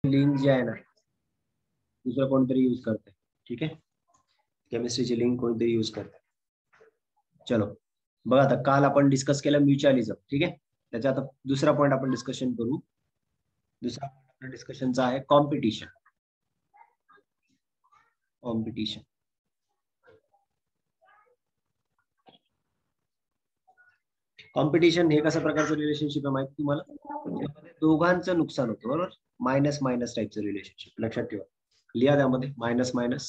Link जे आहे ना दुसरं कोणतरी यूज करते. ठीक आहे, केमिस्ट्रीची लिंक कोणतरी यूज करते. चलो बघा, आता काल आपण डिस्कस केलं म्युच्युअलिझम. ठीक आहे, त्याचा आता दुसरा पॉईंट आपण डिस्कशन करू. दुसरा पॉईंट डिस्कशनचा आहे कॉम्पिटिशन. कॉम्पिटिशन कॉम्पिटिशन हे कशा प्रकारचं रिलेशनशिप आहे माहिती तुम्हाला? त्यामध्ये दोघांचं नुकसान होतं, बरोबर. मायनस मायनस टाईपचं रिलेशनशिप लक्षात ठेवा. लिहा त्यामध्ये मायनस मायनस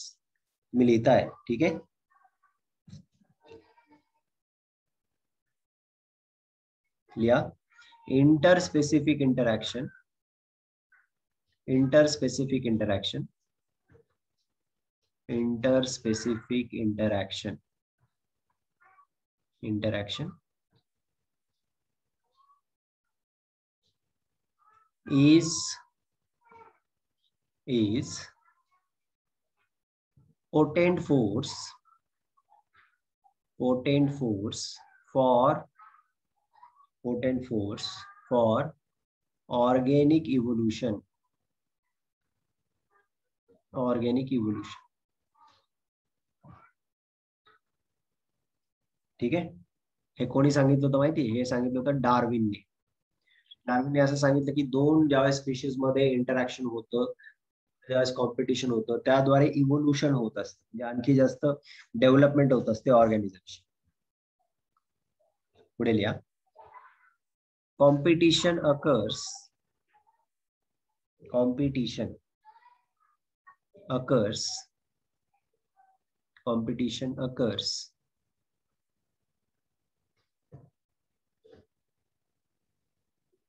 मी लिहित आहे. ठीक आहे, लिहा. Interspecific interaction, interspecific interaction, interspecific interaction, interaction is potent force for organic evolution. ठीक आहे, हे कोणी सांगितलं होतं माहिती? हे सांगितलं होतं डार्विनने. डार्विनने असं सांगितलं की दोन ज्यावेळेस स्पीशीज मध्ये इंटरॅक्शन होतं, ज्यावेळेस कॉम्पिटिशन होतं, त्याद्वारे इव्होल्युशन होत असते, म्हणजे आणखी जास्त डेव्हलपमेंट होत असते ऑर्गॅनिझमची. पुढे लिहा. कॉम्पिटिशन occurs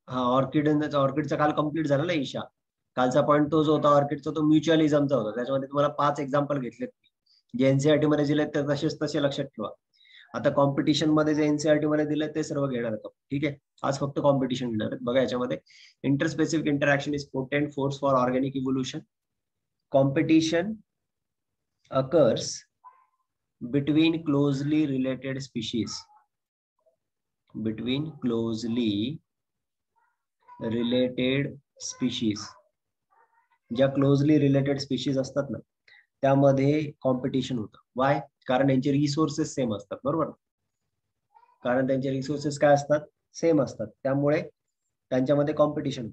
हा ऑर्किडचा काल कम्प्लीट झाला ना ईशा. कालचा पॉईंट तो जो होता ऑर्किडचा, तो म्युच्युअलिझमचा होता. त्याच्यामध्ये तुम्हाला 5 एक्झाम्पल घेतले, जे एनसीईआरटी मध्ये दिले ते तसेच तसे लक्षात ठेवा. आता कॉम्पिटिशन मध्ये जे एनसीईआरटी मध्ये दिले ते सर्व घेणार आहेत. ठीक आहे, आज फक्त कॉम्पिटिशन घेणार आहेत. बघा याच्यामध्ये interspecific interaction is potent force for organic evolution. Competition occurs between closely related species. Between closely related species, ज्या क्लोजली रिलेटेड स्पीशीज असतात ना त्यामध्ये कॉम्पिटिशन होतं. वाय? कारण त्यांचे रिसोर्सेस सेम असतात, बरोबर. कारण त्यांचे रिसोर्सेस काय असतात? सेम असतात, त्यामुळे त्यांच्यामध्ये कॉम्पिटिशन.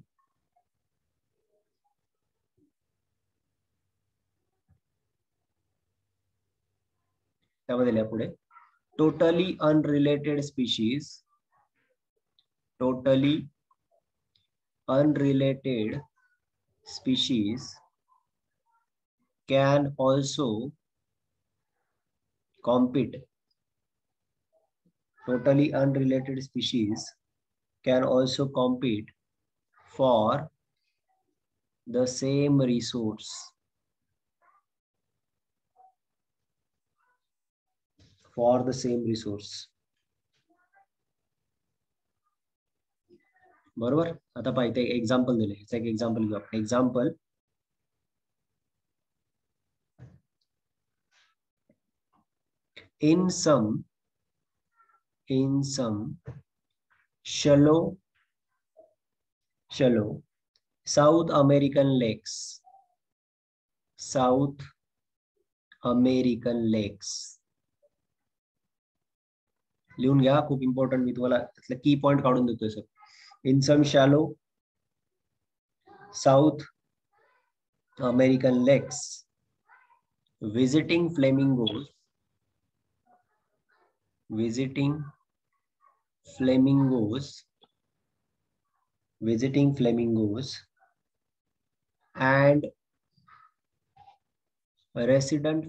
त्यामध्ये लिहा पुढे. Totally unrelated species, totally unrelated species can also compete. Totally unrelated species can also compete for the same resource. For the same resource. बरोबर. आता पाहिजे एक एक्झाम्पल दिले, एक एक्झाम्पल घेऊ आपण. Example, in some shallow South American lakes, लिहून घ्या, खूप इम्पॉर्टंट. मी तुम्हाला त्यातलं की पॉइंट काढून देतोय sir. In some shallow South American lakes, visiting flamingos and resident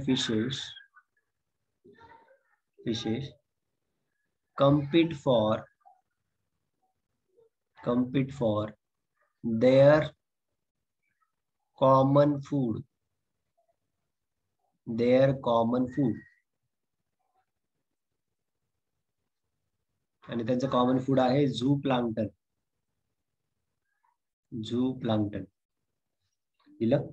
fishes compete for their common food. आणि त्यांचं कॉमन फूड आहे झू प्लांक्टन. दिलं.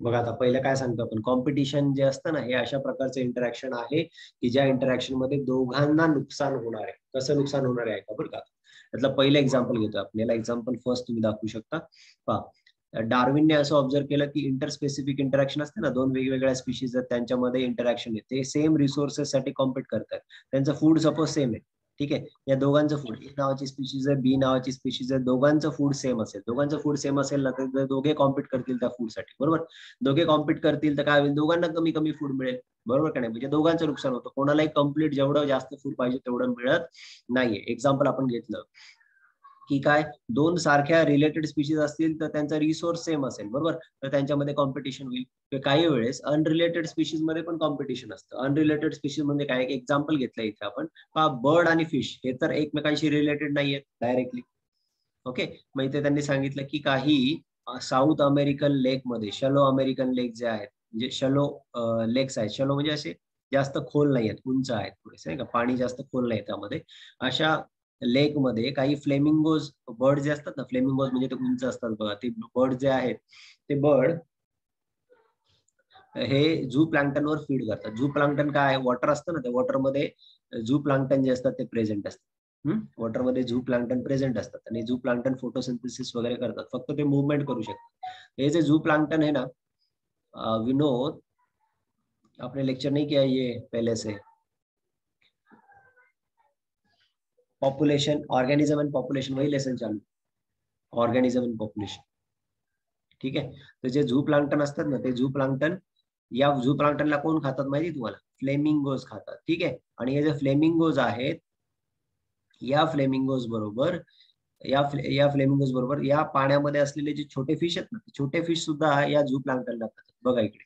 बघा आता पहिलं काय सांगतो आपण, कॉम्पिटिशन जे असतं ना हे अशा प्रकारचं इंटरॅक्शन आहे की ज्या इंटरॅक्शन मध्ये दोघांना नुकसान होणार आहे. कसं नुकसान होणार आहे का बरं का. त्यातलं पहिलं एक्झाम्पल घेतो आपण. याला एक्झाम्पल फर्स्ट तुम्ही दाखवू शकता. पहा, डार्विनने असं ऑब्झर्व केलं की इंटरस्पेसिफिक इंटरॅक्शन असते ना, दोन वेगवेगळ्या स्पीशीज आहेत त्यांच्यामध्ये इंटरॅक्शन आहे, ते सेम रिसोर्सेस साठी कॉम्पिट करतात. त्यांचं फूड सपोज सेम आहे, ठीक आहे. या दोघांचं फूड, ए नावाची स्पीशीज आहे, बी नावाची स्पीशीज आहे, दोघांचं फूड सेम असेल. दोघांचं फूड सेम असेल ना तर दोघे कॉम्पिट करतील त्या फूडसाठी, बरोबर. दोघे कॉम्पिट करतील तर काय होईल, दोघांना कमी कमी फूड मिळेल, बरोबर का नाही. म्हणजे दोघांचं नुकसान होतं, कोणालाही कम्प्लीट जेवढं जास्त फूड पाहिजे तेवढं मिळत नाहीये. एक्झाम्पल आपण घेतलं की काय, दोन सारख्या रिलेटेड स्पीशीज असतील तर त्यांचा रिसोर्स सेम असेल, बरोबर, तर त्यांच्यामध्ये कॉम्पिटिशन होईल. काही वेळेस अनरिलेटेड स्पीशीज मध्ये पण कॉम्पिटिशन असतं. अनरिलेटेड स्पीशीज म्हणजे काय, एक एक्झाम्पल घेतलं इथे आपण, बर्ड आणि फिश हे तर एकमेकांशी रिलेटेड नाहीयेत डायरेक्टली, ओके. मग इथे त्यांनी सांगितलं की काही साऊथ अमेरिकन लेक मध्ये, शलो अमेरिकन लेक जे आहेत, म्हणजे शलो लेक्स आहेत, शलो म्हणजे असे जास्त खोल नाही आहेत, उंच आहेत थोडेसे, का पाणी जास्त खोल नाही त्यामध्ये. अशा लेक मध्ये काही फ्लेमिंगोज बर्ड जे असतात ना, फ्लेमिंगोज म्हणजे ते उंच असतात बघा, ते बर्ड जे आहेत ते बर्ड हे झू प्लॅन्क्टनवर फीड करतात. झू प्लॅन्क्टन काय, वॉटर असतं ना, त्या वॉटरमध्ये झू प्लॅन्क्टन जे असतात ते प्रेझेंट असतात. वॉटरमध्ये झू प्लॅन्क्टन प्रेझेंट असतात आणि झू प्लॅन्क्टन फोटोसिंथेसिस वगैरे करतात, फक्त ते मुवमेंट करू शकतात. हे जे झू प्लॅन्क्टन है ना, विनोद आपने लेक्चर नहीं किया ये पहले से, पॉपुलेशन, ऑर्गेनिज्म एंड पॉपुलेशन, वही लेसन चालू, ऑर्गेनिज्म एंड पॉपुलेशन, ठीक आहे. तर जे झू प्लॅन्क्टन असतात ना, ते झू प्लॅन्क्टन, या झू प्लॅन्क्टनला कोण खातात माहिती तुम्हाला, फ्लेमिंगोज खातात, ठीक आहे. आणि हे जे फ्लेमिंगोज आहेत, या फ्लेमिंगोज बरोबर या फ्लेमिंगोज बरोबर या पाण्यामध्ये असलेले जे छोटे फिश आहेत ना, छोटे फिश सुद्धा या झू प्लॅन्क्टनला खातात. बघा इकडे,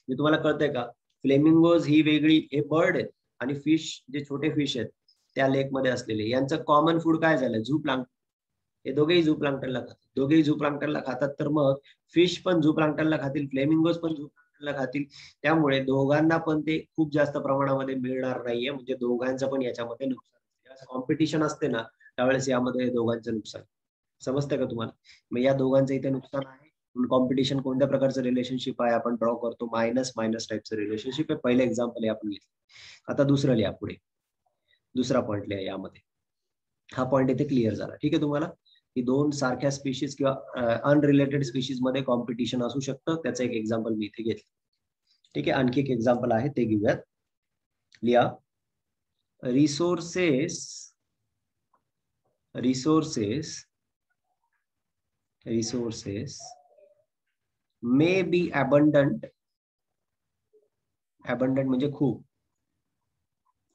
मी तुम्हाला कळतंय का, फ्लेमिंगोज ही वेगळी, हे बर्ड आहेत, आणि फिश जे छोटे फिश आहेत त्या लेक मध्ये असलेले, यांचं कॉमन फूड काय झालं, झू प्लॅन्क्टन. हे दोघेही झू प्लॅन्क्टनला खातात, दोघेही झू प्लॅन्क्टनला खातात, तर मग फिश पण झू प्लॅन्क्टनला खातील, फ्लेमिंगोज पण झू प्लॅन्क्टनला खातील. त्यामुळे दोघांना पण ते खूप जास्त प्रमाणामध्ये मिळणार नाहीये, म्हणजे दोघांचं पण याच्यामध्ये नुकसान. कॉम्पिटिशन असते ना त्यावेळेस यामध्ये दोघांचं नुकसान. समजतंय का तुम्हाला. मग या दोघांचं इथे नुकसान आहे. कॉम्पिटिशन कोणत्या प्रकारचं रिलेशनशिप आहे आपण ड्रॉ करतो, मायनस मायनस टाईपचं रिलेशनशिप आहे. पहिलं एक्झाम्पल आहे आपण घेतलं. आता दुसरं लिहा पुढे, दुसरा पॉईंट लिहा यामध्ये. हा पॉईंट इथे क्लिअर झाला, ठीक आहे तुम्हाला, की दोन सारख्या स्पीशीज किंवा अनरिलेटेड स्पीशीज मध्ये कॉम्पिटिशन असू शकतं. त्याचं एक एक्झाम्पल मी इथे घेतलं, ठीक आहे. आणखी एक एक्झाम्पल आहे ते घेऊयात. लिहा, resources may be abundant, abundant म्हणजे खूप,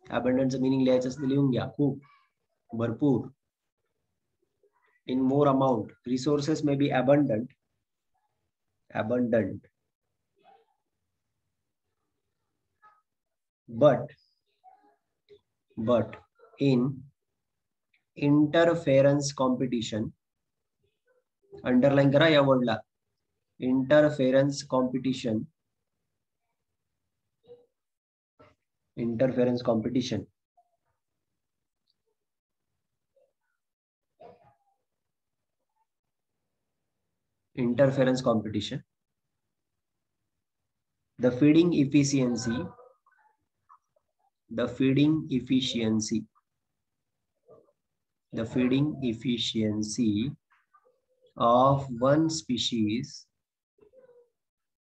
abundantचं मीनिंग लिहायचं असतं लिहून घ्या, खूप, भरपूर. in more amount, resources may be abundant, but in interference competition, underline करा या वर्डला, interference competition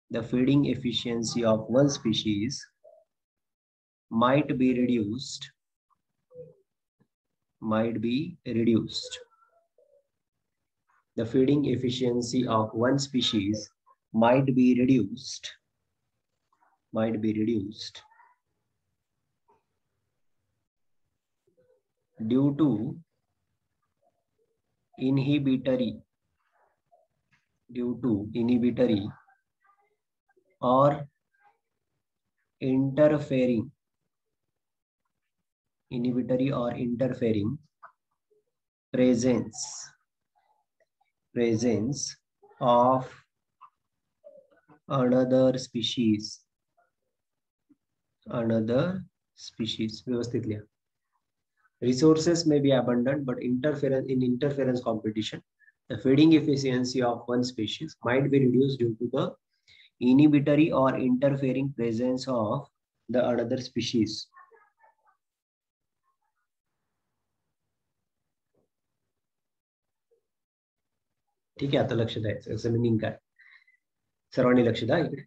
the feeding efficiency of one species, might be reduced. The feeding efficiency of one species might be reduced due to inhibitory or interfering presence of another species. व्यवस्थित लिहा. Resources may be abundant, but interference competition, the feeding efficiency of one species might be reduced due to the inhibitory or interfering presence of the another species. ठीक आहे, आता लक्ष द्यायचं याचं meaning काय, सर्वांनी लक्ष द्या इकडे.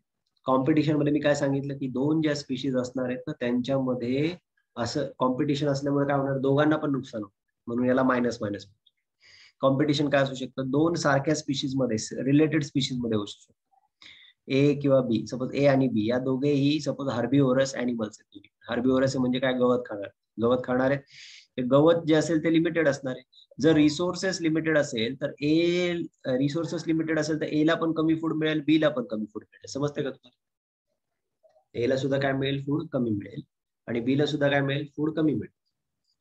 कॉम्पिटिशन मध्ये मी काय सांगितलं की दोन ज्या स्पीशीज असणार आहेत ना त्यांच्यामध्ये असं कॉम्पिटिशन असल्यामुळे काय होणार, दोघांना पण नुकसान होतं, म्हणून याला मायनस मायनस. कॉम्पिटिशन काय असू शकतं, दोन सारख्या स्पीशीज मध्ये रिलेटेड स्पीशीज मध्ये होऊ शकतं. ए किंवा बी, सपोज ए आणि बी या दोघेही सपोज हार्बिव्होरस अॅनिमल्स आहेत. हार्बिव्होरस म्हणजे काय, गवत खाणार. गवत खाणार आहे, ते गवत जे असेल ते लिमिटेड असणार आहे. जर रिसोर्सेस लिमिटेड असेल तर ए रिसोर्सेस लिमिटेड असेल तर ए ला पण कमी फूड मिळेल, बी ला पण कमी फूड मिळेल. समजते का तुम्हाला? ए ला सुद्धा काय मिळेल, फूड कमी मिळेल, आणि बी ला सुद्धा काय मिळेल, फूड कमी मिळेल.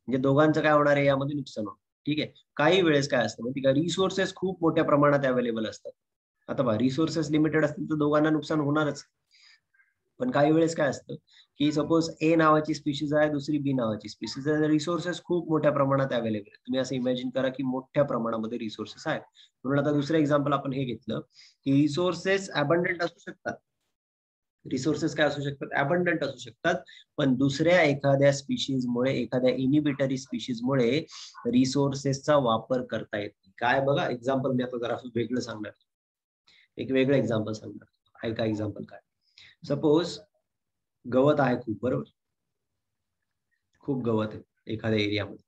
म्हणजे दोघांचं काय होणार आहे, यामध्ये नुकसान होणार. ठीक आहे. काही वेळेस काय असतं माहिती का, रिसोर्सेस खूप मोठ्या प्रमाणात अवेलेबल असतात. आता बघा, रिसोर्सेस लिमिटेड असतील तर दोघांना नुकसान होणारच. पण काही वेळेस काय असतं की सपोज ए नावाची स्पीशीज आहे, दुसरी बी नावाची स्पीशीज आहे, रिसोर्सेस खूप मोठ्या प्रमाणात अवेलेबल आहे. तुम्ही असं इमॅजिन करा की मोठ्या प्रमाणामध्ये रिसोर्सेस आहेत. म्हणून आता दुसरं एक्झाम्पल आपण हे घेतलं की रिसोर्सेस अबंडंट असू शकतात. रिसोर्सेस काय असू शकतात, अबंडंट असू शकतात, पण दुसऱ्या एखाद्या स्पीशीजमुळे, एखाद्या इनिबिटरी स्पीशीजमुळे रिसोर्सेसचा वापर करता येत नाही. काय बघा, एक्झाम्पल मी आता जरा वेगळं सांगणार, एक वेगळं एक्झाम्पल सांगणार. ऐका एक्झाम्पल काय. सपोज गवत आहे खूप, बरोबर, खूप गवत आहे एखाद्या एरियामध्ये,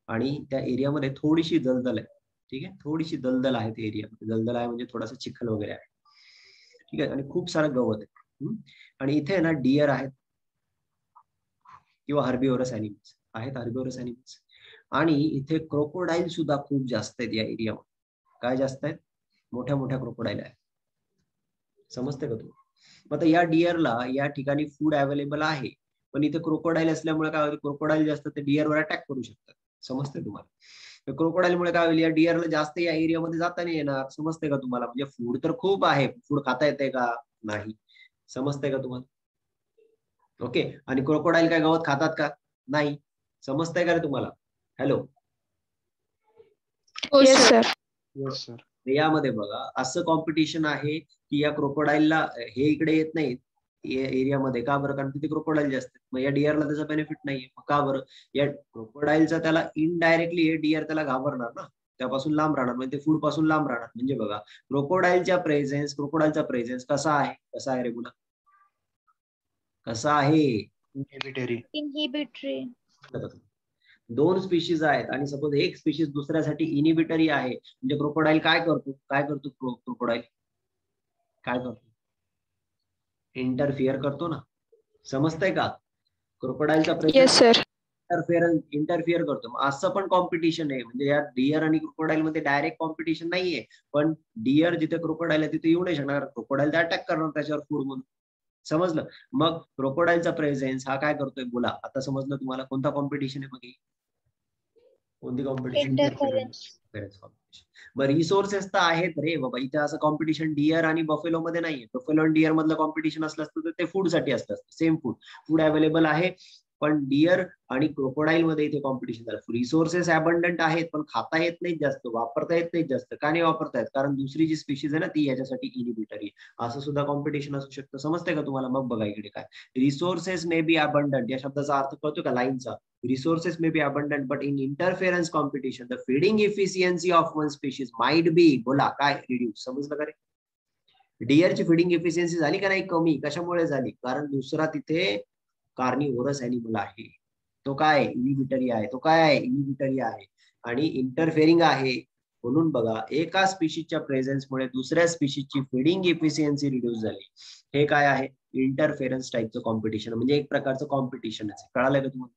आणि त्या एरियामध्ये थोडीशी दलदल आहे. ठीक आहे, थोडीशी दलदल आहे त्या एरियामध्ये. दलदल आहे म्हणजे थोडासा चिखल वगैरे आहे. ठीक आहे, आणि खूप सारं गवत आहे. आणि इथे ना डिअर आहेत किंवा हार्बिव्होरस अॅनिमल्स आहेत, हार्बिव्होरस अॅनिमल्स. आणि इथे क्रोकोडाईल सुद्धा खूप जास्त आहेत या एरियामध्ये. काय जास्त आहेत, मोठ्या मोठ्या क्रोकोडाईल आहेत. समजते का तुम्हाला? मग या डिअरला या ठिकाणी फूड अवेलेबल आहे, पण इथे क्रोकोडाईल असल्यामुळे काय होतं, क्रोकोडाईल जास्त ते डिअरवर अटॅक करू शकतात. समजते तुम्हाला? क्रोकोडाईलमुळे काय होईल, या डिअरला जास्त या एरियामध्ये जाता नाही येणार. समजते का तुम्हाला? म्हणजे फूड तर खूप आहे, फूड खाता येते का, नाही. समजते का तुम्हाला? ओके. आणि क्रोकोडाईल काय गवत खातात का, नाही. समजतंय का रे तुम्हाला? Hello. Yes sir. Yes sir. यामध्ये बघा असं कॉम्पिटिशन आहे की या क्रोकोडाईलला हे इकडे येत नाहीत एरियामध्ये. का बरं? कारण तिथे क्रोकोडाईल जास्त आहेत. मग या डिअरला त्याचा बेनिफिट नाहीये. का बरं? या क्रोकोडाईलचा त्याला इनडायरेक्टली हे डिअर त्याला घाबरणार ना, त्यापासून लांब राहणार, म्हणजे ते फूड पासून लांब राहणार. म्हणजे बघा, क्रोकोडाईलचा प्रेझेन्स कसा आहे, कसा आहे रेगुलर, कसा आहे, इनहिबिटरी. दोन स्पीशीज आहेत आणि सपोज एक स्पीशीज दुसऱ्यासाठी इनिबिटरी आहे, म्हणजे क्रोकोडाईल काय करतो, क्रोकोडाईल काय करतो, इंटरफिअर करतो ना. समजतंय का? क्रोकोडाईलचा इंटरफिअर करतो. असं पण कॉम्पिटिशन आहे, म्हणजे या डिअर आणि क्रोकोडाईल मध्ये डायरेक्ट कॉम्पिटिशन नाहीये, पण डिअर जिथे क्रोकोडाईल आहे तिथे येऊ नाही शकणार, क्रोकोडाईल अटॅक करणार त्याच्यावर फूड म्हणून. समजलं? मग क्रोकोडाईलचा प्रेझेन्स हा काय करतोय, बोला आता समजलं तुम्हाला कोणता कॉम्पिटिशन आहे? मग कोणती कॉम्पिटिशन? मग रिसोर्सेस तर आहेत रे बाबा, इथे असं कॉम्पिटिशन डिअर आणि बफेलो मध्ये नाहीये. बफेलो आणि डिअर मधलं कॉम्पिटिशन असलं असतं तर ते फूड साठी असलं असतं. सेम फूड अवेलेबल आहे, पण डिअर आणि क्रोकोडाईल मध्ये इथे कॉम्पिटिशन झालं. रिसोर्सेस अबंडंट आहेत, पण खाता येत नाहीत जास्त, वापरता येत नाहीत जास्त. का नाही वापरता येत? कारण दुसरी जी स्पीशीज आहे ना ती याच्यासाठी इनिबिटरी. असं सुद्धा कॉम्पिटिशन असू शकतं. समजतंय का तुम्हाला? मग बघा इकडे काय, रिसोर्सेस मे बी अबंडंट या शब्दाचा अर्थ कळतो का, लाईनचा. Resources may be abundant, but in interference competition, the feeding efficiency of one species might be, बोला काय, reduce. समजलं का रे? डिअरची फिडिंग एफिशियन्सी झाली का नाही कमी? कशामुळे झाली? कारण दुसरा तिथे कार्निव्होरस अॅनिमल आहे, तो काय, इनिबिटरी आहे. तो काय आहे, इनिबिटरी आहे आणि इंटरफेरिंग आहे. म्हणून बघा, एका स्पीशीजच्या प्रेझेन्समुळे दुसऱ्या स्पीशीजची फिडिंग एफिशियन्सी रिड्यूस झाली. हे काय आहे, इंटरफेरन्स टाईपचं कॉम्पिटिशन, म्हणजे एक प्रकारचं कॉम्पिटिशन आहे. कळालं का तुम्हाला?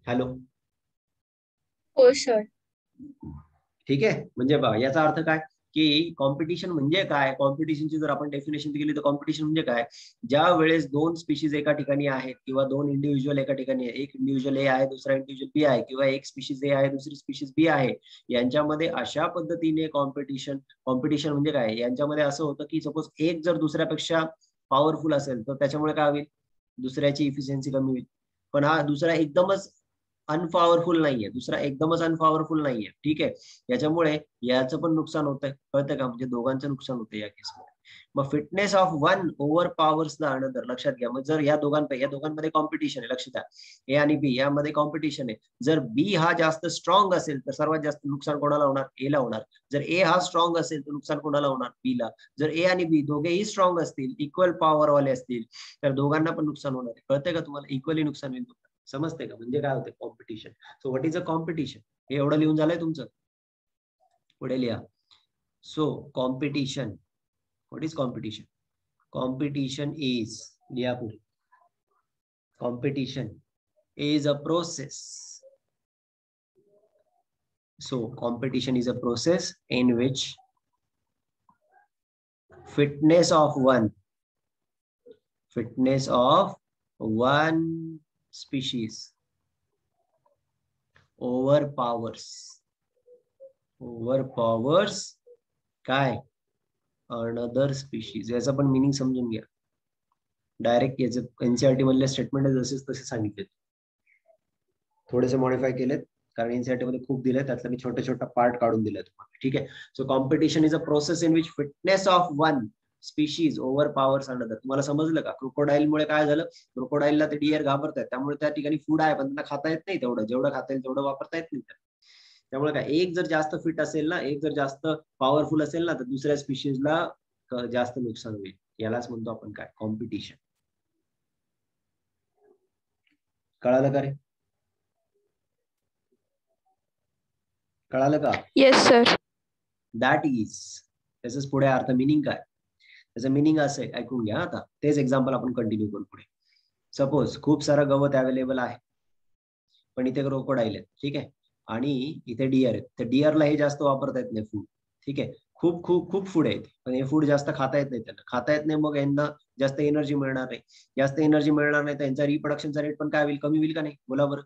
हॅलो. हो सर. ठीक आहे, म्हणजे बघा याचा अर्थ काय की कॉम्पिटिशन म्हणजे काय, कॉम्पिटिशनची जर आपण डेफिनेशन केली तर कॉम्पिटिशन म्हणजे काय, ज्या वेळेस दोन स्पीशीज एका ठिकाणी आहेत किंवा दोन इंडिव्हिज्युअल एका ठिकाणी आहे, एक इंडिव्हिज्युअल ए आहे दुसरा इंडिव्हिज्युअल बी आहे, किंवा एक स्पीशीज ए आहे दुसरी स्पीशीज बी आहे, यांच्यामध्ये अशा पद्धतीने कॉम्पिटिशन म्हणजे काय, यांच्यामध्ये असं होतं की सपोज एक जर दुसऱ्यापेक्षा पॉवरफुल असेल तर त्याच्यामुळे काय होईल, दुसऱ्याची इफिशियन्सी कमी होईल. पण हा दुसरा एकदमच अनपॉवरफुल नाहीये, दुसरा एकदमच अनपॉवरफुल नाहीये. ठीक आहे, याच्यामुळे याचं पण नुकसान होतंय, कळतं का? म्हणजे दोघांचं नुकसान होतं या केसमध्ये. मग fitness of one over powers the another, लक्षात घ्या. मग जर या दोघांमध्ये कॉम्पिटिशन आहे, लक्षात घ्या, ए आणि बी यामध्ये कॉम्पिटिशन आहे. जर बी हा जास्त स्ट्रॉंग असेल तर सर्वात जास्त नुकसान कोणाला होणार? ए ला होणार. जर ए हा स्ट्रॉंग असेल तर नुकसान कोणाला होणार? बी ला. जर ए आणि बी दोघेही स्ट्रॉंग असतील, इक्वल पॉवर वाले असतील, तर दोघांना पण नुकसान होणार आहे. कळतंय का तुम्हाला? इक्वली नुकसान होईल. समजते का? म्हणजे काय होते competition. So what is a competition? हे एवढं लिहून झालंय तुमचं? पुढे लिहा. So competition, what is competition? Competition is, लिहा पुढे. Competition is a process. So competition is a process in which fitness of one species overpowers काय? Another species. याचा पण मिनिंग समजून घ्या. डायरेक्ट याचे एनसीईआरटी मधले स्टेटमेंट जसेच तसे सांगितले, थोडेसे मॉडिफाय केलेत कारण एनसीईआरटी मध्ये खूप दिले, त्यातला मी छोटे छोटा पार्ट काढून दिलाय तुम्हाला. ठीक आहे. So competition is a process in which fitness of one species over powers another. तुम्हाला समजलं का? क्रोकोडाईल मुळे काय झालं? क्रोकोडाईलला ते डिअर घाबरतात, त्यामुळे त्या ठिकाणी फूड आहे पण त्यांना खाता येत नाही तेवढं, जेवढं खाता येईल तेवढं वापरता येत नाही. त्यामुळे काय, एक जर जास्त फिट असेल ना, एक जर जास्त पॉवरफुल असेल ना, तर दुसऱ्या स्पीशीजला जास्त नुकसान होईल. यालाच म्हणतो आपण काय? कॉम्पिटिशन. कळालं का रे? कळालं का? Yes sir. दॅट इज, त्याच पुढे अर्थ मिनिंग काय? त्याचं मिनिंग असं आहे, ऐकून घ्या. आता तेच एक्झाम्पल आपण कंटिन्यू करू पुढे. सपोज खूप सारं गवत अवेलेबल आहे पण इथे क्रोकोडाईल आहेत, ठीक आहे, आणि इथे डिअर आहेत. तर डिअरला हे जास्त वापरता येत नाही फूड. ठीक आहे, खूप खूप खूप फूड आहे पण हे फूड जास्त खाता येत नाही त्यांना. खाता येत नाही, मग यांना जास्त एनर्जी मिळणार नाही. जास्त एनर्जी मिळणार नाही, त्यांचा रिप्रोडक्शनचा रेट पण काय होईल? कमी होईल का नाही? बोला बरं.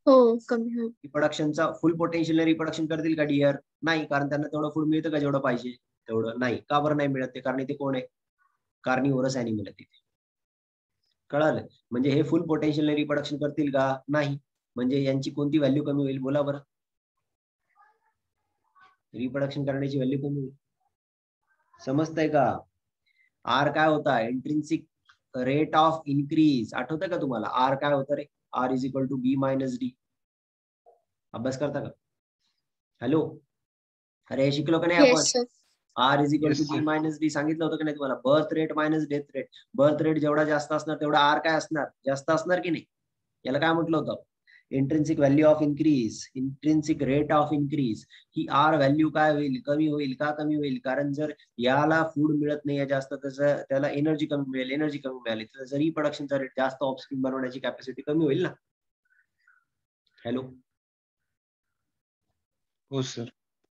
हो, कमी होईल. रिप्रोडक्शनचा फुल पोटेन्शियल रिप्रोडक्शन करतील का डिअर? नाही, कारण त्यांना तेवढं फूड मिळतं का जेवढं पाहिजे तेवढं? नाही. का बरं नाही मिळत? ते कारण इथे कोण आहे? कार्निवोरस अॅनिमल आहे तिथे. कळालं? म्हणजे हे फुल पोटेन्शियल रिप्रोडक्शन करतील का? नाही. म्हणजे यांची कोणती व्हॅल्यू कमी होईल? बोला बरं. रिप्रोडक्शन करण्याची व्हॅल्यू कमी होईल. समजतंय का? आर काय होता? Intrinsic rate of increase. आठवतंय का तुम्हाला? आर काय होतं रे? R is equal to B minus D. अभ्यास करता का? हॅलो, अरे शिकलो का नाही आपण? Yes sir. R is equal to B minus D सांगितलं होतं का नाही तुम्हाला? Birth rate minus death rate. Birth rate जेवढा जास्त असणार तेवढा आर काय असणार? जास्त असणार की नाही? याला काय म्हटलं होतं? Intrinsic value of increase, intrinsic rate of increase. ही आर व्हॅल्यू काय होईल? कमी होईल. का कमी होईल? कारण जर याला फूड मिळत नाही जास्त, त्याचं त्याला एनर्जी कमी मिळेल. एनर्जी कमी मिळाली तर जर रिप्रोडक्शनचा रेट जास्त, ऑफस्प्रिंग बनवण्याची कॅपॅसिटी कमी होईल ना. हॅलो, हो सर.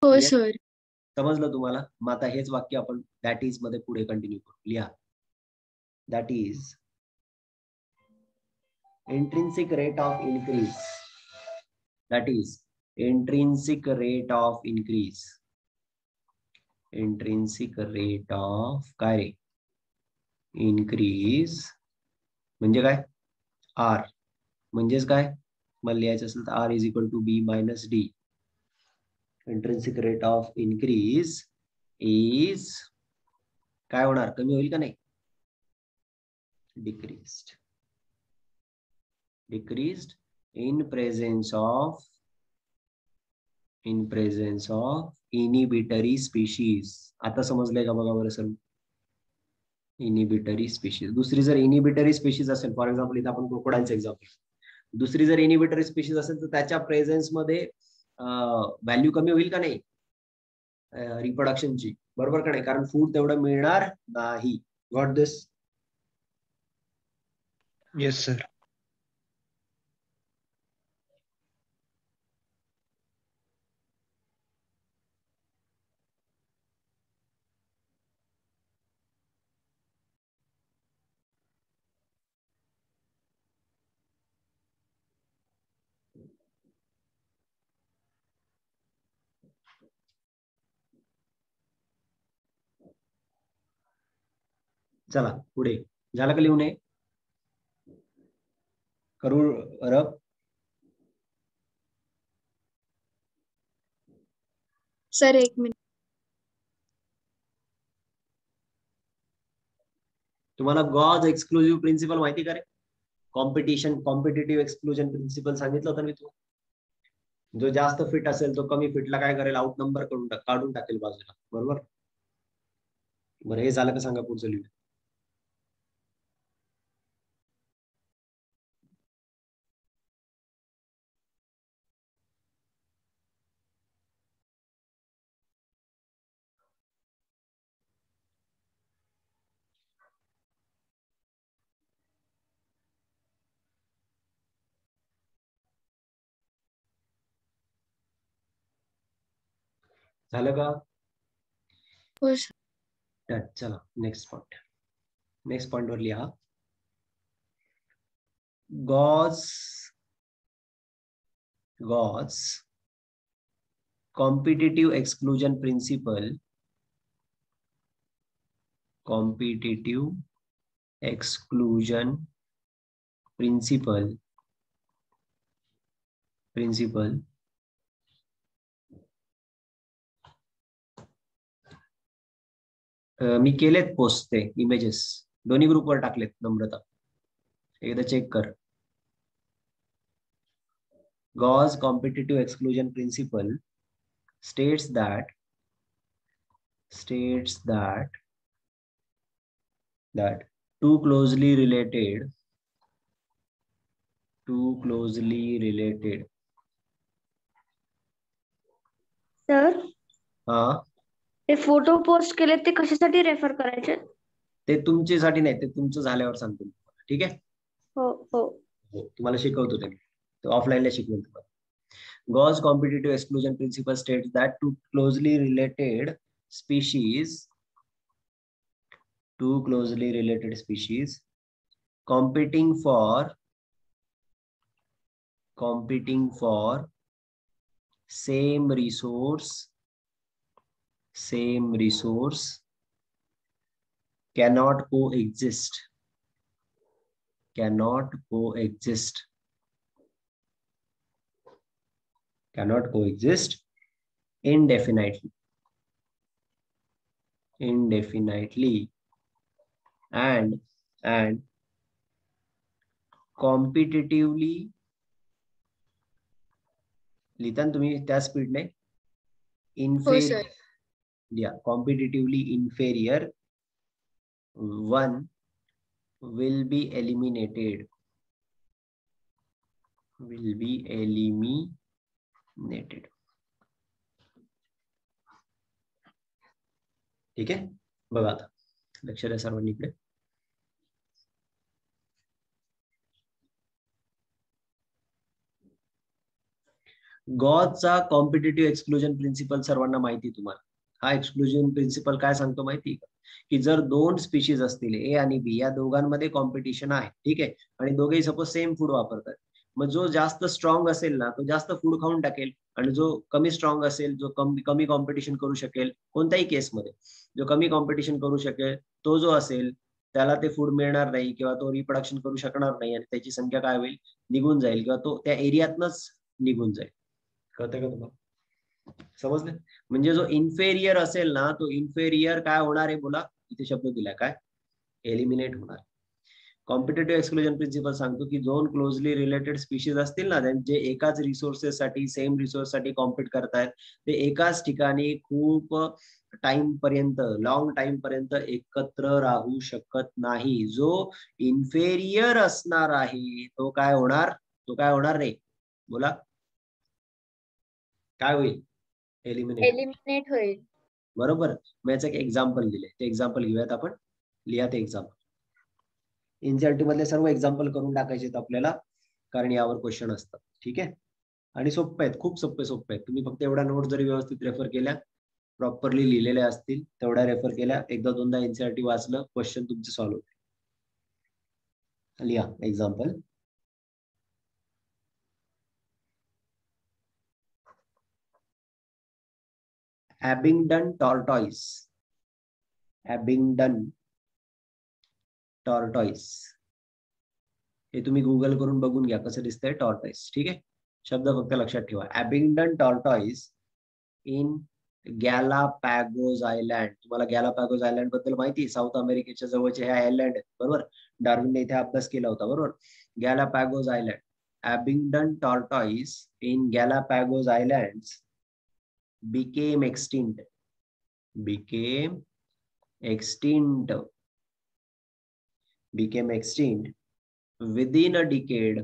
हो सर. समजलं तुम्हाला? मग आता हेच वाक्य आपण दॅट इज मध्ये पुढे कंटिन्यू करू. लिहा. That is intrinsic rate of increase. That is intrinsic rate of increase. Intrinsic rate of काय रे? Increase म्हणजे काय? R म्हणजेच काय? मला लिहायचं असेल तर R is equal to B minus D. Intrinsic rate of increase is काय होणार? कमी होईल का नाही? Decreased. Decreased in presence of inhibitory species. आता समजलंय का? बघा बरं सर. Inhibitory species. दुसरी जर इनिबिटरी स्पीशीज असेल, फॉर एक्झाम्पल इथे आपण क्रोकोडाईलचं एक्झाम्पल, दुसरी जर इनिबिटरी स्पीशीज असेल तर त्याच्या प्रेझेन्स मध्ये व्हॅल्यू कमी होईल का नाही रिप्रोडक्शनची? बरोबर का नाही? कारण फूड तेवढं मिळणार नाही. Got this? Yes sir. चला पुढे. झालं का लिहून? करू रब? सर एक मिनिट. तुम्हाला गॉज एक्सक्लुझिव्ह प्रिन्सिपल माहिती का रे? कॉम्पिटिटिव्ह एक्सक्लुजन प्रिन्सिपल सांगितलं होतं मी तुम्हाला. जो जास्त फिट असेल तो कमी फिटला काय करेल, आउट नंबर काढून टाकेल बाजूला, बरोबर. बरं हे झालं का सांगा पुढचं लिहून. झालं का? हो सर. डन. चला नेक्स्ट पॉइंट वर लिहा. गॉज कॉम्पिटिटिव्ह एक्सक्लुजन प्रिन्सिपल मी केलेत पोस्ट, ते इमेजेस दोन्ही ग्रुपवर टाकलेत. नम्रता एकदा चेक कर. Gauss competitive exclusion principle states that two closely related sir हा ते फोटो पोस्ट केले ते कशासाठी रेफर करायचे? ते तुमच्यासाठी नाही, ते तुमचं झाल्यावर सांगतो. ठीक आहे. हो हो तुम्हाला शिकवतो ते, ऑफलाईनला शिकवेल तुम्हाला. Gauss competitive exclusion principle states that two closely related species competing for same resource cannot coexist indefinitely and competitively, लिहिता तुम्ही त्या स्पीडने, हो sir. competitively inferior one will be eliminated. ठीक आहे. बघा आता लक्ष द्या सर्वांनी इकडे. गॉसचा कॉम्पिटिटिव्ह एक्सक्लुजन प्रिन्सिपल सर्वांना माहिती तुम्हाला. हा एक्सक्लुजन प्रिन्सिपल काय सांगतो माहिती का, की जर दोन स्पीशीज असतील ए आणि बी, या दोघांमध्ये कॉम्पिटिशन आहे, ठीक आहे, आणि दोघेही सपोज सेम फूड वापरतात, मग जो जास्त स्ट्रॉंग असेल ना तो जास्त फूड खाऊन टाकेल, आणि जो कमी स्ट्रॉंग असेल, जो कमी कॉम्पिटिशन करू शकेल, कोणत्याही केसमध्ये जो कमी कॉम्पिटिशन करू शकेल तो जो असेल त्याला ते फूड मिळणार नाही, किंवा तो रिप्रोडक्शन करू शकणार नाही, आणि त्याची संख्या काय होईल, निघून जाईल, किंवा तो त्या एरियातनच निघून जाईल. कळतंय का तुम्हाला? समजलं? म्हणजे जो इन्फेरियर असेल ना तो इन्फेरियर काय होणार आहे, बोला इथे शब्द दिलाय काय, एलिमिनेट होणार. कॉम्पिटिटिव्ह एक्सक्लुजन प्रिन्सिपल सांगतो की दोन क्लोजली रिलेटेड स्पीशीज असतील ना, जे एकाच रिसोर्सेस साठी, सेम रिसोर्स साठी कॉम्पिट करतायत, ते एकाच ठिकाणी खूप लॉंग टाइम पर्यंत एकत्र राहू शकत नाही. जो इन्फेरियर असणार आहे तो काय होणार रे, बोला काय होईल, एलिमिनेट होईल. बरोबर. मी याचं एक एक्झाम्पल दिले, ते एक्झाम्पल घेऊयात आपण. लिहा ते एक्झाम्पल. एनसीईआरटी मधले सर्व एक्झाम्पल करून टाकायचे आपल्याला, कारण यावर क्वेश्चन असतात. ठीक आहे. आणि सोपे आहेत, खूप सोपे आहेत. तुम्ही फक्त एवढ्या नोट जरी व्यवस्थित रेफर केल्या, प्रॉपरली लिहिलेल्या असतील, तेवढ्या रेफर केल्या, एकदा दोनदा एनसीईआरटी वाचलं, क्वेश्चन तुमचे सॉल्व्ह होते. लिहा एक्झाम्पल. Abingdon tortoise. हे तुम्ही गुगल करून बघून घ्या कसं दिसतंय टॉर्टॉइस. ठीक आहे. शब्द फक्त लक्षात ठेवा. Abingdon tortoise in Galapagos island. तुम्हाला गॅलापॅगोज आयलँड बद्दल माहिती, साऊथ अमेरिकेच्या जवळचे हे आयलँड आहेत, बरोबर. डार्विनने इथे अभ्यास केला होता, बरोबर. Galapagos island, Abingdon tortoise in Galapagos islands became extinct within a decade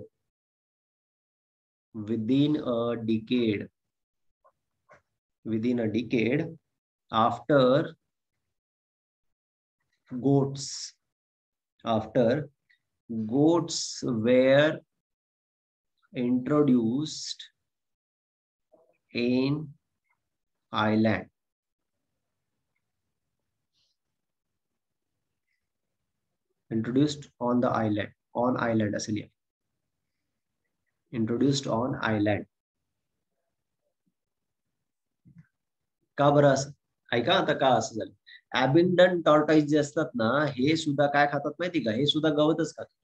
after goats were introduced in island. Introduced on island असेल, introduced on island. का बरं असं? ऐका आता का असं झालं. अबिंडन टॉर्टॉइस जे असतात ना, हे सुद्धा काय खातात माहिती का, हे सुद्धा गवतच खातात.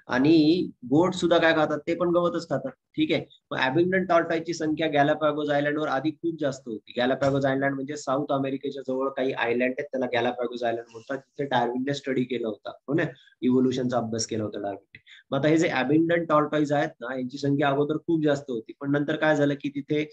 आणि गोट सुद्धा काय खातात, ते पण गवतच खातात. ठीक आहे. मग अबिंडन टॉर्टॉइसची संख्या गॅलापॅगोज आयलँडवर आधी खूप जास्त होती. गॅलापॅगोज आयलँड म्हणजे साऊथ अमेरिकेच्या जवळ काही आयलँड आहेत, त्याला गॅलापॅगोज आयलँड म्हणतात. तिथे डार्विनने स्टडी केला होता, हो ना, इव्होल्युशनचा अभ्यास केला होता डार्विनने. मग आता हे जे अबिंडन टॉर्टॉइस आहेत ना, यांची संख्या अगोदर खूप जास्त होती, पण नंतर काय झालं की तिथे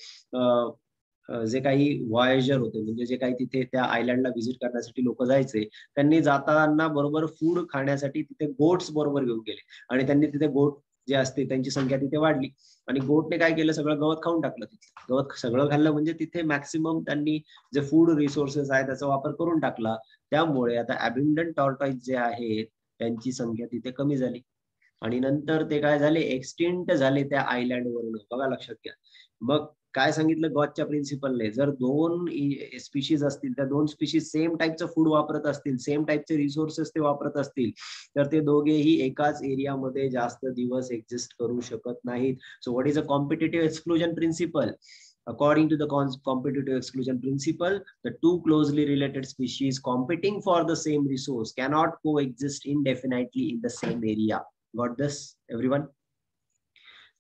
जे काही व्हॉयेजर होते, म्हणजे जे काही तिथे त्या आयलँडला व्हिजिट करण्यासाठी लोक जायचे, त्यांनी जाताना बरोबर फूड खाण्यासाठी तिथे गोट्स बरोबर घेऊन गेले. आणि त्यांनी तिथे गोट जे असते त्यांची संख्या तिथे वाढली. आणि गोटने काय केलं, सगळं गवत खाऊन टाकलं. तिथे गवत सगळं खाल्लं म्हणजे तिथे मॅक्सिमम त्यांनी जे फूड रिसोर्सेस आहे त्याचा वापर करून टाकला. त्यामुळे आता अबिंडंट टॉर्टॉइस जे आहेत त्यांची संख्या तिथे कमी झाली. आणि नंतर ते काय झाले, एक्सटिंक्ट झाले त्या आयलँड वरून. बघा, लक्षात घ्या. मग काय सांगितलं गॉचच्या प्रिन्सिपलने, जर दोन स्पीशीज असतील, त्या दोन स्पीशीज सेम टाईपचं फूड वापरत असतील, सेम टाईपचे रिसोर्सेस ते वापरत असतील, तर ते दोघेही एकाच एरियामध्ये जास्त दिवस एक्झिस्ट करू शकत नाहीत. So what is a competitive exclusion principle? According to the competitive exclusion principle, the two closely related species competing for the same resource cannot coexist indefinitely in the same area. Got this, everyone?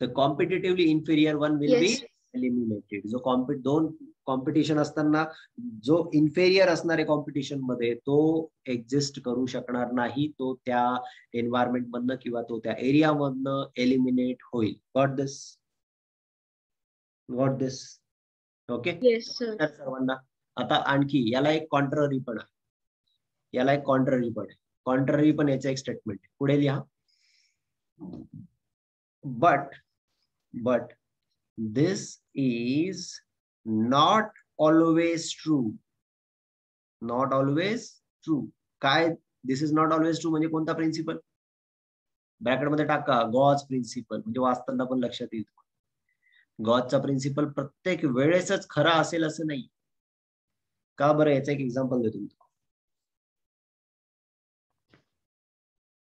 The competitively inferior one will be Yes. eliminated. जो दोन competition असताना जो inferior असणारे competition मध्ये तो exist करू शकणार नाही, तो त्या एन्व्हायरमेंट मधनं किंवा तो त्या एरिया मधनं एलिमिनेट होईल. गॉट दिस? गॉट दिस? ओके. Yes, sir. सर्वांना आता आणखी याला एक कॉन्ट्ररी पण आहे, याला एक कॉन्ट्ररी पण आहे. कॉन्ट्ररी पण याचं एक स्टेटमेंट पुढे लिहा. But this is not always true. Not always true. काय this is not always true म्हणजे कोणता प्रिन्सिपल? ब्रॅकेट मध्ये टाका, गॉज प्रिन्सिपल. म्हणजे वाचताना पण लक्षात येईल. गॉजचा प्रिन्सिपल प्रत्येक वेळेसच खरा असेल असं नाही. का बरं? याचं एक एक्झाम्पल देतो मी.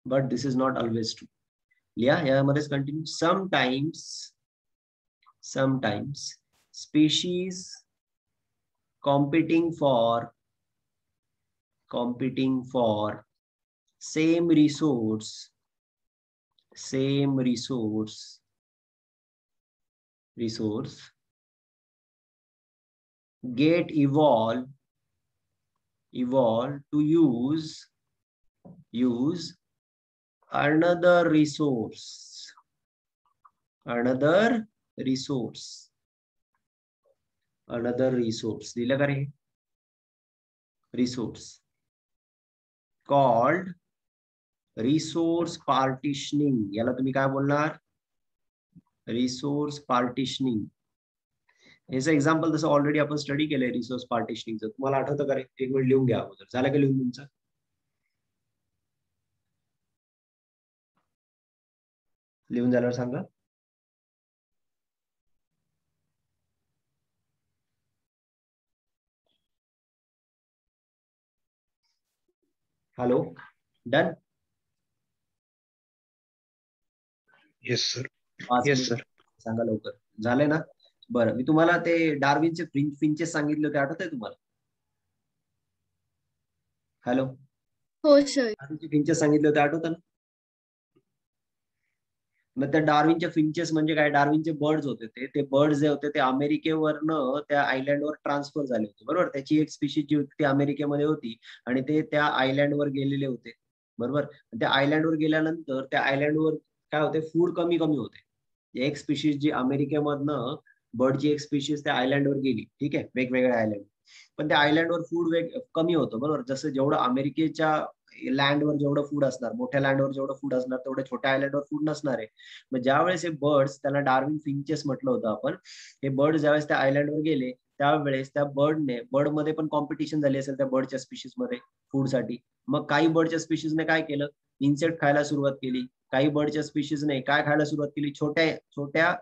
But this is not always true. लिहा यामध्येच continue. Sometimes species competing for same resource get evolved to use another resource दिलं का रे? Resource called resource partitioning. याला तुम्ही काय बोलणार? Resource partitioning. याचं एक्झाम्पल तसं ऑलरेडी आपण स्टडी केलंय रिसोर्स पार्टिशनिंगचं. तुम्हाला आठवतं का रे? एक मिनिट लिहून घ्या अगोदर. झालं का लिहून तुमचं? लिहून झाल्यावर सांगा. Hello, done? Yes sir. 5 yes minute sir. सांगा लवकर. झालंय ना? बरं, मी तुम्हाला ते डार्विनचे फिंचेस सांगितले होते, आठवतंय तुम्हाला? हॅलो, हो सर. डार्विनचे फिंचेस सांगितले होते, आठवतं ना? मग त्या डार्विनचे फिंचेस म्हणजे काय, डार्विनचे बर्ड्स होते ते बर्ड्स जे होते ते अमेरिकेवरनं त्या आयलँडवर ट्रान्सफर झाले होते, बरोबर. त्याची एक स्पीशीज जी होती ती अमेरिकेमध्ये होती आणि ते त्या आयलँडवर गेलेले होते, बरोबर. त्या आयलँडवर गेल्यानंतर त्या आयलँडवर काय होते, फूड कमी कमी होते. एक स्पीशीज जी अमेरिकेमधनं बर्डची एक स्पीशीज त्या आयलँडवर गेली, ठीक आहे, वेगवेगळ्या आयलँड, पण त्या आयलँडवर फूड कमी होतं, बरोबर. जसं जेवढं अमेरिकेच्या लँडवर जेवढं फूड असणार, मोठ्या लँडवर जेवढं फूड असणार तेवढ्या छोट्या आयलँडवर फूड नसणार आहे. मग ज्यावेळेस हे बर्ड्स, त्याला डार्विन फिंचेस म्हटलं होतं आपण, हे बर्ड ज्यावेळेस त्या आयलँडवर गेले त्यावेळेस त्या बर्डमध्ये पण कॉम्पिटिशन झाली असेल त्या बर्डच्या स्पीशीज मध्ये फूडसाठी. मग काही बर्डच्या स्पीशीजने काय केलं, इन्सेक्ट खायला सुरुवात केली. काही बर्डच्या स्पीशीजने काय खायला सुरुवात केली, छोट्या छोट्या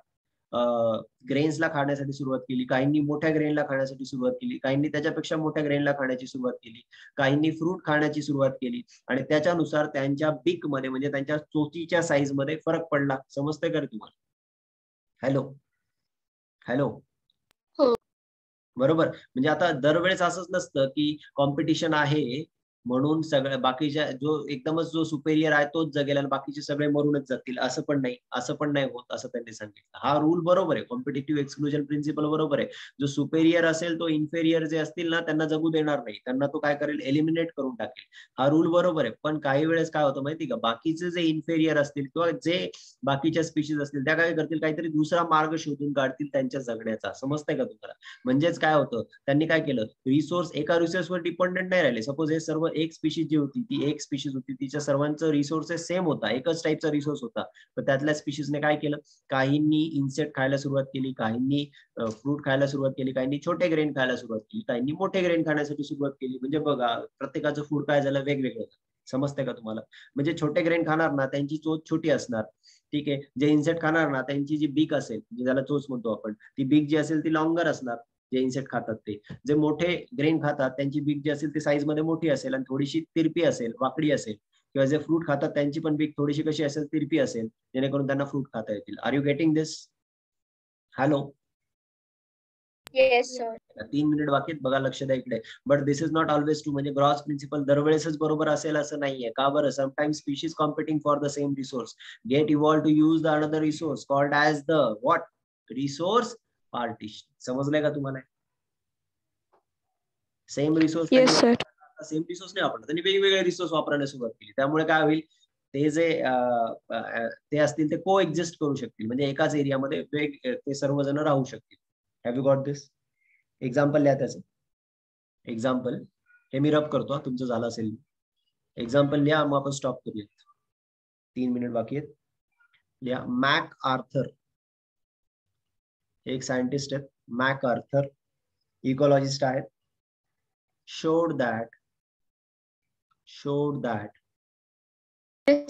ग्रेन्सला खाण्यासाठी सुरुवात केली. काहींनी मोठ्या ग्रेनला खाण्यासाठी सुरुवात केली, काहींनी त्याच्यापेक्षा मोठ्या ग्रेनला खाण्याची सुरुवात केली, काहींनी फ्रूट खाण्याची सुरुवात केली. आणि त्याच्यानुसार त्यांच्या बीक मध्ये म्हणजे त्यांच्या चोचीच्या साईज मध्ये फरक पडला. समजतंय का रे तुम्हाला? Hello hello. हो. बरोबर. म्हणजे आता दरवेळेस असंच नसतं की कॉम्पिटिशन आहे म्हणून सगळ्या बाकीच्या जो एकदमच जो सुपेरियर आहे तोच जगेल आणि बाकीचे सगळे मरूनच जातील, असं पण नाही होत, असं त्यांनी सांगितलं. हा रूल बरोबर आहे, कॉम्पिटिटिव्ह एक्सक्लुजन प्रिन्सिपल बरोबर आहे. जो सुपेरियर असेल तो इन्फेरियर जे असतील ना त्यांना जगू देणार नाही, त्यांना तो काय करेल, एलिमिनेट करून टाकेल. हा रूल बरोबर आहे. पण काही वेळेस काय होतं माहिती का, बाकीचे जे इन्फेरियर असतील किंवा जे बाकीच्या स्पीशीज असतील त्या काय करतील, काहीतरी दुसरा मार्ग शोधून काढतील त्यांच्या जगण्याचा. समजतंय का तुम्हाला? म्हणजेच काय होतं, त्यांनी काय केलं, रिसोर्स एका रिसोर्सवर डिपेंडेंट नाही राहिले. सपोज हे सर्व एक स्पीशीज जी होती ती एक स्पीशीज होती, तिच्या सर्वांचं रिसोर्सेस सेम होता, एकच टाईपचा रिसोर्स होता. तर त्यातल्या स्पीशीजने काय केलं, काहींनी इन्सेक्ट खायला सुरुवात केली, काहींनी फ्रूट खायला सुरुवात केली, काहींनी छोटे ग्रेन खायला सुरुवात केली, काहींनी मोठे ग्रेन खाण्यासाठी सुरुवात केली. म्हणजे बघा प्रत्येकाचं फूड काय झालं, वेगवेगळं. समजतंय का तुम्हाला? म्हणजे छोटे ग्रेन खाणार ना त्यांची चोच छोटी असणार, ठीक आहे. जे इन्सेक्ट खाणार ना त्यांची जी बीक असेल, ज्याला चोच म्हणतो आपण, ती बीक जी असेल ती लॉंगर असणार, जे इन्सेक्ट खातात ते. जे मोठे ग्रेन खातात त्यांची बीक जी असेल ती साईज मध्ये मोठी असेल आणि थोडीशी तिरपी असेल, वाकडी असेल. किंवा जे फ्रूट खातात त्यांची पण बीक थोडीशी कशी असेल, तिरपी असेल, जेणेकरून त्यांना फ्रूट खाता येतील. Are you getting this? Hello. Yes sir. 3 minute बाकी आहेत बघा, लक्ष द्या इकडे. But this is not always true, म्हणजे ग्रॉस प्रिन्सिपल दरवेळेसच बरोबर असेल असं नाहीये. का बरं? Sometimes species competing for the same resource get evolve to use the another resource called as the what, resource partition. समजलंय का तुम्हाला? सेम रिसोर्स सेम रिसोर्स नाही वापरला, त्यांनी वेगवेगळे रिसोर्स वापरायला सुरुवात केली. त्यामुळे काय होईल, ते जे ते असतील ते को एक्झिस्ट करू शकतील, म्हणजे एकाच एरियामध्ये ते सर्वजण राहू शकतील. Have you got this? Example लिहा त्याचं. एक्झाम्पल हे मी रब करतो, तुमचं झालं असेल. एक्झाम्पल लिहा, मग आपण स्टॉप करूयात. 3 मिनिट बाकी आहेत. लिहा. मॅक आर्थर, एक सायंटिस्ट आहेत, मॅक आर्थर, इकॉलॉजिस्ट आहेत. showed that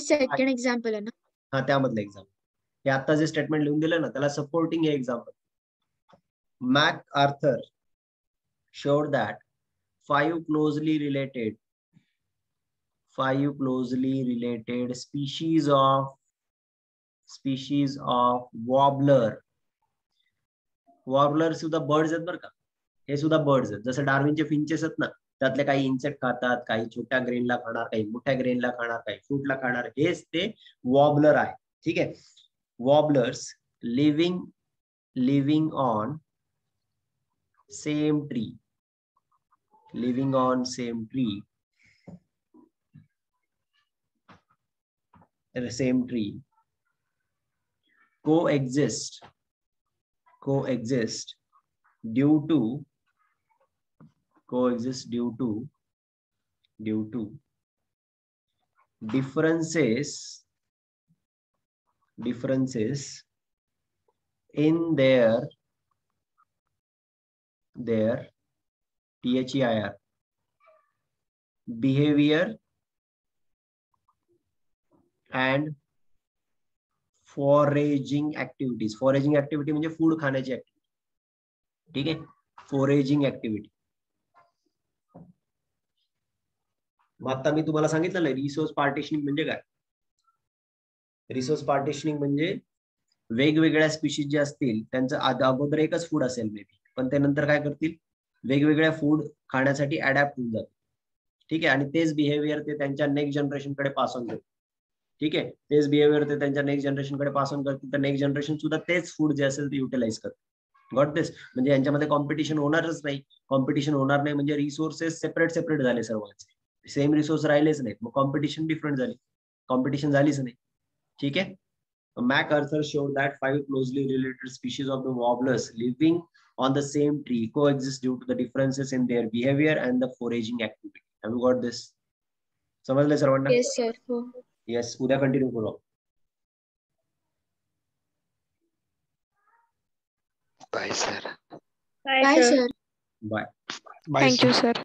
सेकंड एक्झाम्पल आहे ना? हा, त्यामधलं एक्झाम्पल. हे आता जे स्टेटमेंट लिहून दिलं ना त्याला सपोर्टिंग हे example. Mac Arthur showed that 5 closely related species of वॉर्बलर सुद्धा बर्ड्स आहेत बरं का. हे सुद्धा बर्ड्स आहेत, जसं डार्विनचे फिंचेस आहेत ना, त्यातले काही इन्सेक्ट खातात, काही छोट्या ग्रेनला खाणार, काही मोठ्या ग्रेनला खाणार, काही फ्रूटला खाणार. हेच ते वॉर्बलर आहे, ठीक आहे. Warblers living on same tree, coexist due to differences in their THEIR behavior and foraging activities. Foraging activity म्हणजे फूड खाण्याची ऍक्टिव्हिटी, ठीक आहे. Foraging activity. मग आता मी तुम्हाला सांगितलं ना रिसोर्स पार्टिशनिंग म्हणजे काय. रिसोर्स पार्टिशनिंग म्हणजे वेगवेगळ्या स्पीशीज जे असतील त्यांचं अगोदर एकच फूड असेल मे बी, पण ते नंतर काय करतील, वेगवेगळ्या फूड खाण्यासाठी अडॅप्ट होऊन जातील, ठीक आहे. आणि तेच बिहेवियर ते त्यांच्या नेक्स्ट जनरेशन कडे पास ऑन करतील, ठीक आहे. तेच बिहेवियर ते त्यांच्या नेक्स्ट जनरेशनकडे पास ऑन करतील, तर नेक्स्ट जनरेशन सुद्धा तेच फूड जे असेल ते युटिलाइज करतील. गॉट दिस? म्हणजे यांच्यामध्ये कॉम्पिटिशन होणारच नाही. कॉम्पिटिशन होणार नाही म्हणजे रिसोर्सेस सेपरेट झाले सर्वांचे, सेम रिसोर्स राहिलेच नाहीत, मग कॉम्पिटिशन डिफरंट झाली, कॉम्पिटिशन झालीच नाही. ठीक आहे. MacArthur showed that 5 closely related species of the warblers living on the same tree coexist due to the differences in their behavior and the foraging activity. Have you got this? समजले सर्वांना? Yes sir. हो. Yes. उद्या continue करू. Bye sir. Bye sir. Bye. Bye thank you sir.